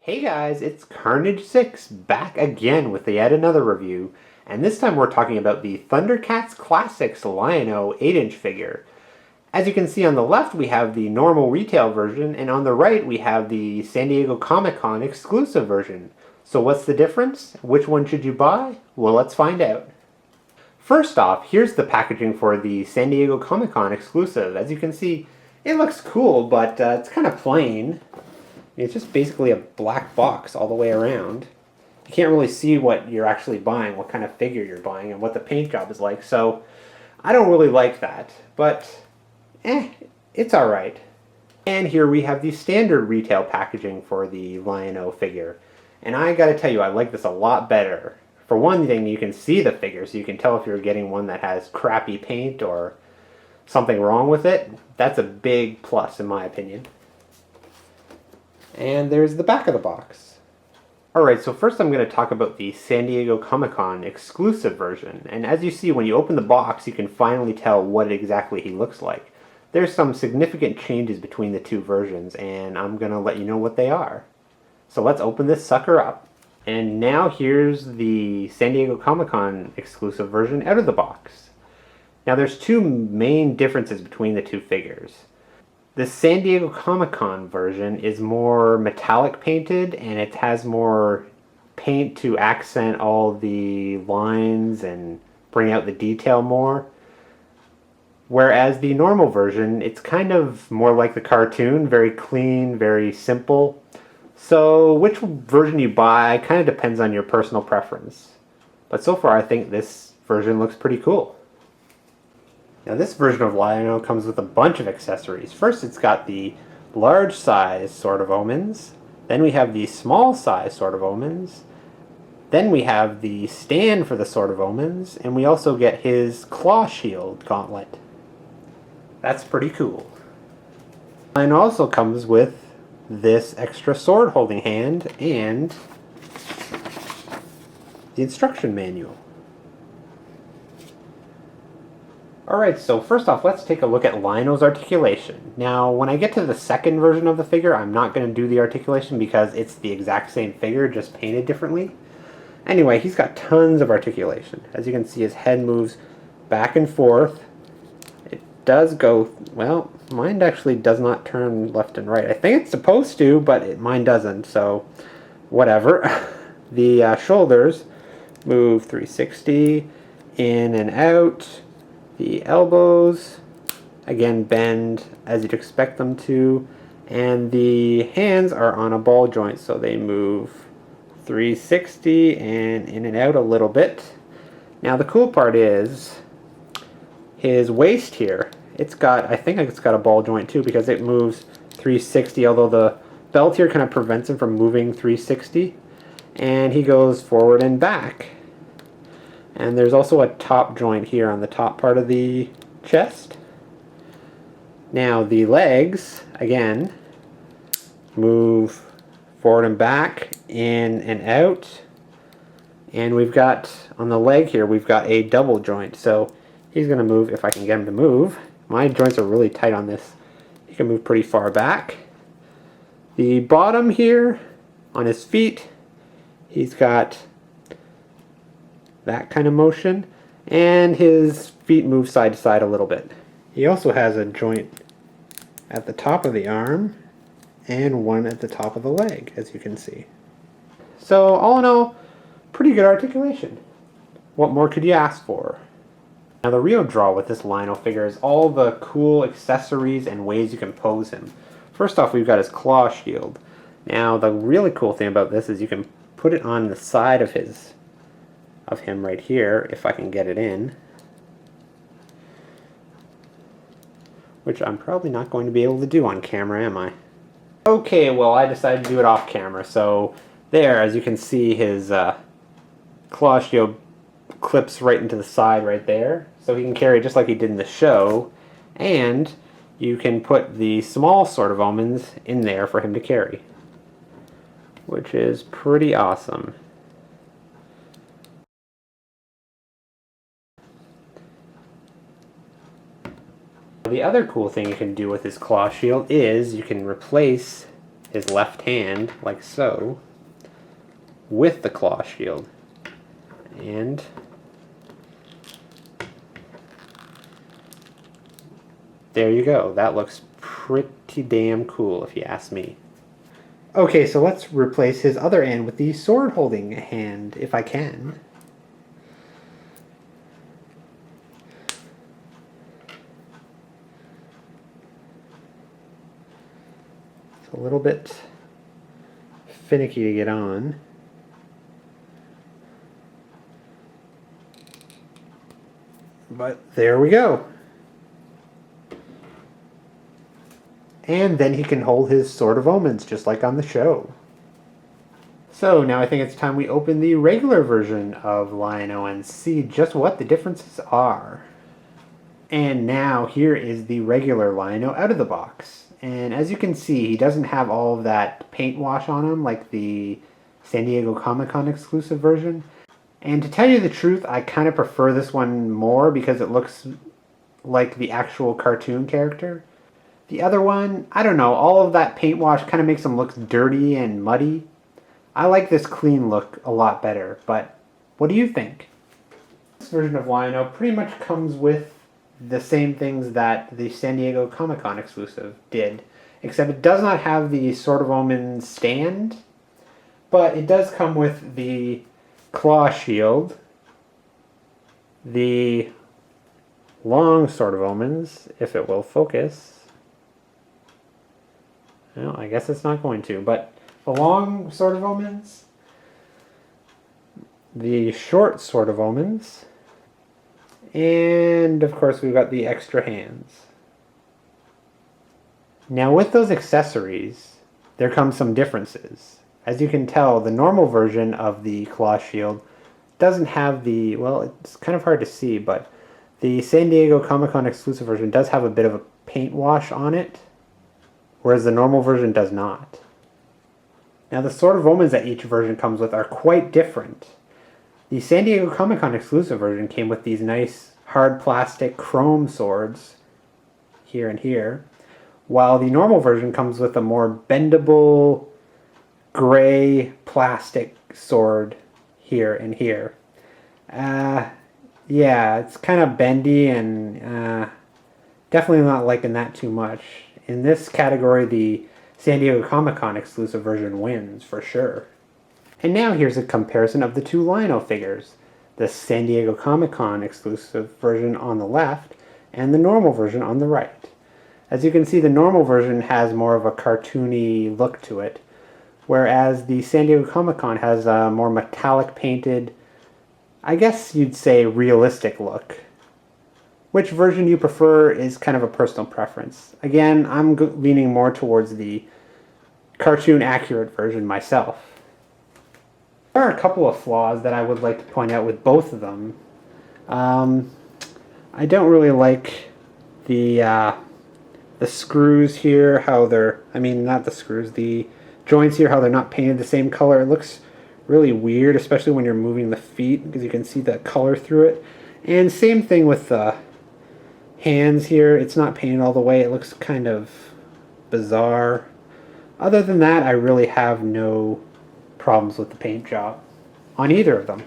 Hey guys, it's Carnage6 back again with yet another review, and this time we're talking about the Thundercats Classics lynx-o 8-inch figure. As you can see on the left we have the normal retail version, and on the right we have the San Diego Comic-Con exclusive version. So what's the difference? Which one should you buy? Well, let's find out. First off, here's the packaging for the San Diego Comic-Con exclusive. As you can see, it looks cool, but it's kind of plain. It's just basically a black box all the way around. You can't really see what you're actually buying, what kind of figure you're buying, and what the paint job is like, so I don't really like that, but it's alright. And here we have the standard retail packaging for the lynx-o figure. And I gotta tell you, I like this a lot better. For one thing, you can see the figure, so you can tell if you're getting one that has crappy paint or something wrong with it. That's a big plus in my opinion. And there's the back of the box. Alright, so first I'm going to talk about the San Diego Comic-Con exclusive version. And as you see, when you open the box, you can finally tell what exactly he looks like. There's some significant changes between the two versions, and I'm going to let you know what they are. So let's open this sucker up. And now here's the San Diego Comic-Con exclusive version out of the box. Now there's two main differences between the two figures. The San Diego Comic-Con version is more metallic painted, and it has more paint to accent all the lines and bring out the detail more. Whereas the normal version, it's kind of more like the cartoon, very clean, very simple. So which version you buy kind of depends on your personal preference. But so far I think this version looks pretty cool. Now this version of lynx-o comes with a bunch of accessories. First it's got the large size Sword of Omens, then we have the small size Sword of Omens, then we have the stand for the Sword of Omens, and we also get his claw shield gauntlet. That's pretty cool. And also comes with this extra sword holding hand and the instruction manual. Alright, so first off, let's take a look at lynx-o's articulation. Now, when I get to the second version of the figure, I'm not going to do the articulation because it's the exact same figure, just painted differently. Anyway, he's got tons of articulation. As you can see, his head moves back and forth. It does go, well, mine actually does not turn left and right. I think it's supposed to, but mine doesn't, so whatever. The shoulders move 360, in and out. The elbows, again, bend as you'd expect them to, and the hands are on a ball joint, so they move 360 and in and out a little bit. Now the cool part is his waist here. I think it's got a ball joint too because it moves 360, although the belt here kind of prevents him from moving 360, and he goes forward and back. And there's also a top joint here on the top part of the chest. Now the legs, again, move forward and back, in and out. And we've got, on the leg here, we've got a double joint. So he's going to move, if I can get him to move. My joints are really tight on this. He can move pretty far back. The bottom here, on his feet, he's got that kind of motion, and his feet move side to side a little bit. He also has a joint at the top of the arm and one at the top of the leg, as you can see. So all in all, pretty good articulation. What more could you ask for? Now the real draw with this lynx-o figure is all the cool accessories and ways you can pose him. First off, we've got his claw shield. Now the really cool thing about this is you can put it on the side of him right here, if I can get it in, which I'm probably not going to be able to do on camera, am I? Okay, well I decided to do it off camera, so there, as you can see, his claw shield clips right into the side right there, so he can carry just like he did in the show, and you can put the small Sword of Omens in there for him to carry, which is pretty awesome. The other cool thing you can do with this claw shield is you can replace his left hand, like so, with the claw shield. And there you go. That looks pretty damn cool if you ask me. Okay, so let's replace his other hand with the sword holding hand, if I can. It's a little bit finicky to get on. But there we go. And then he can hold his Sword of Omens, just like on the show. So now I think it's time we open the regular version of Lynx-o and see just what the differences are. And now here is the regular Lynx-o out of the box. And as you can see, he doesn't have all of that paint wash on him like the San Diego Comic-Con exclusive version. And to tell you the truth, I kind of prefer this one more because it looks like the actual cartoon character. The other one, I don't know, all of that paint wash kind of makes him look dirty and muddy. I like this clean look a lot better, but what do you think? This version of Lynx-o pretty much comes with the same things that the San Diego Comic-Con exclusive did, except it does not have the Sword of Omens stand, but it does come with the claw shield, the long Sword of Omens, if it will focus. Well, I guess it's not going to, but the long Sword of Omens, the short Sword of Omens, and of course we've got the extra hands. Now with those accessories, there come some differences. As you can tell, the normal version of the claw shield doesn't have the, well, it's kind of hard to see, but the San Diego Comic-Con exclusive version does have a bit of a paint wash on it, whereas the normal version does not. Now the Sword of Omens that each version comes with are quite different. The San Diego Comic-Con exclusive version came with these nice hard plastic chrome swords here and here, while the normal version comes with a more bendable gray plastic sword here and here. Yeah, it's kind of bendy and definitely not liking that too much. In this category, the San Diego Comic-Con exclusive version wins, for sure. And now here's a comparison of the two Lynx-o figures. The San Diego Comic-Con exclusive version on the left, and the normal version on the right. As you can see, the normal version has more of a cartoony look to it, whereas the San Diego Comic-Con has a more metallic painted, I guess you'd say realistic look. Which version you prefer is kind of a personal preference. Again, I'm leaning more towards the cartoon accurate version myself. There are a couple of flaws that I would like to point out with both of them. I don't really like the screws here, how they're, I mean not the screws, the joints here, how they're not painted the same color. It looks really weird, especially when you're moving the feet, because you can see the color through it. And same thing with the hands here, it's not painted all the way, it looks kind of bizarre. Other than that, I really have no problems with the paint job on either of them.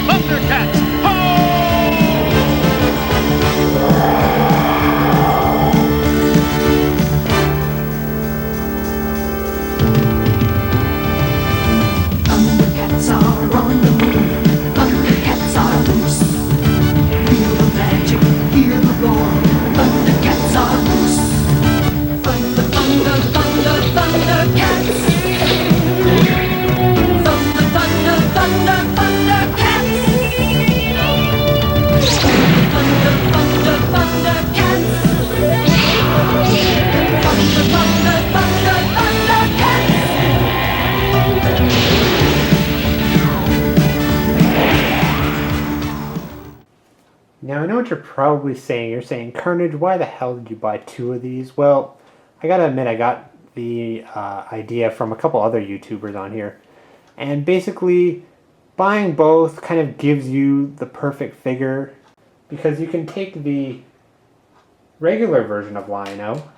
Thundercats! Thundercats are on the move. Thundercats are loose. Feel the magic, hear the roar. Thundercats are loose. Thunder, thunder, thunder, Thundercats. Thunder, thunder, thunder, Thundercats. Thunder, thunder, Thundercats. Thunder, thunder, thunder, Thundercats. Now I know what you're probably saying. You're saying, Carnage, why the hell did you buy two of these? Well, I gotta admit I got the idea from a couple other YouTubers on here. And basically, buying both kind of gives you the perfect figure, because you can take the regular version of Lynx-o,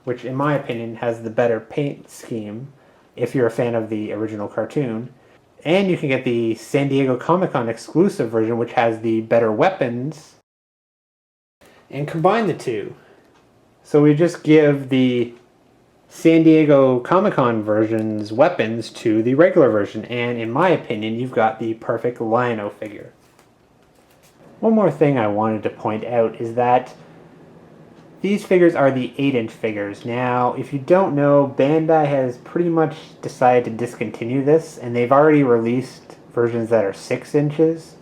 which in my opinion has the better paint scheme if you're a fan of the original cartoon, and you can get the San Diego Comic-Con exclusive version, which has the better weapons, and combine the two. So we just give the San Diego Comic-Con version's weapons to the regular version, and in my opinion, you've got the perfect Lynx-o figure. One more thing I wanted to point out is that these figures are the 8-inch figures. Now, if you don't know, Bandai has pretty much decided to discontinue this, and they've already released versions that are 6 inches.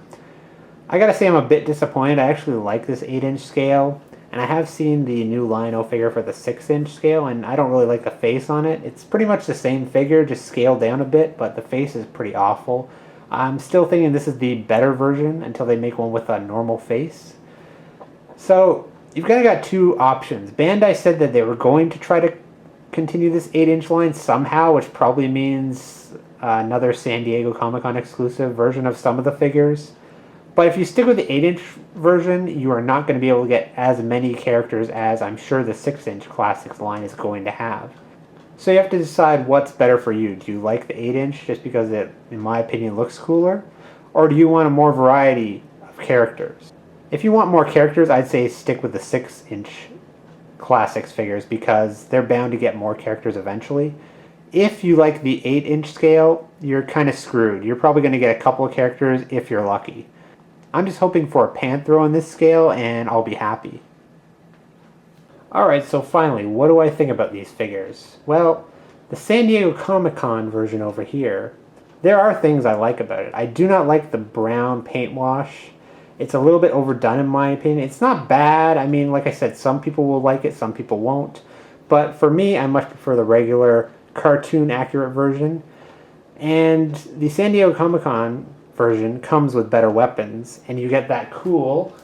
I gotta say I'm a bit disappointed. I actually like this 8-inch scale, and I have seen the new Lynx-o figure for the 6-inch scale, and I don't really like the face on it. It's pretty much the same figure, just scaled down a bit, but the face is pretty awful. I'm still thinking this is the better version until they make one with a normal face. So, you've kind of got two options. Bandai said that they were going to try to continue this 8-inch line somehow, which probably means another San Diego Comic-Con exclusive version of some of the figures. But if you stick with the 8-inch version, you are not going to be able to get as many characters as I'm sure the 6-inch Classics line is going to have. So you have to decide what's better for you. Do you like the 8-inch just because it, in my opinion, looks cooler? Or do you want a more variety of characters? If you want more characters, I'd say stick with the 6-inch Classics figures because they're bound to get more characters eventually. If you like the 8-inch scale, you're kind of screwed. You're probably going to get a couple of characters if you're lucky. I'm just hoping for a Panthro on this scale and I'll be happy. Alright, so finally, what do I think about these figures? Well, the San Diego Comic-Con version over here, there are things I like about it. I do not like the brown paint wash. It's a little bit overdone in my opinion. It's not bad. I mean, like I said, some people will like it, some people won't. But for me, I much prefer the regular cartoon accurate version. And the San Diego Comic-Con version comes with better weapons, and you get that cool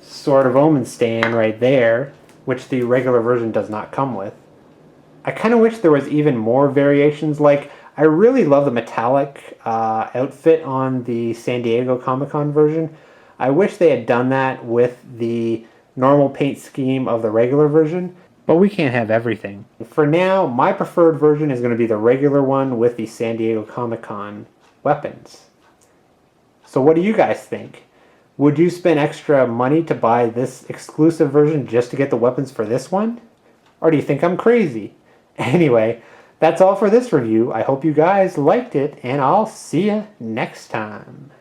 Sword of Omen stand right there, which the regular version does not come with. I kind of wish there was even more variations. Like, I really love the metallic outfit on the San Diego Comic-Con version. I wish they had done that with the normal paint scheme of the regular version, but we can't have everything. For now, my preferred version is going to be the regular one with the San Diego Comic-Con weapons. So what do you guys think? Would you spend extra money to buy this exclusive version just to get the weapons for this one? Or do you think I'm crazy? Anyway, that's all for this review. I hope you guys liked it, and I'll see you next time.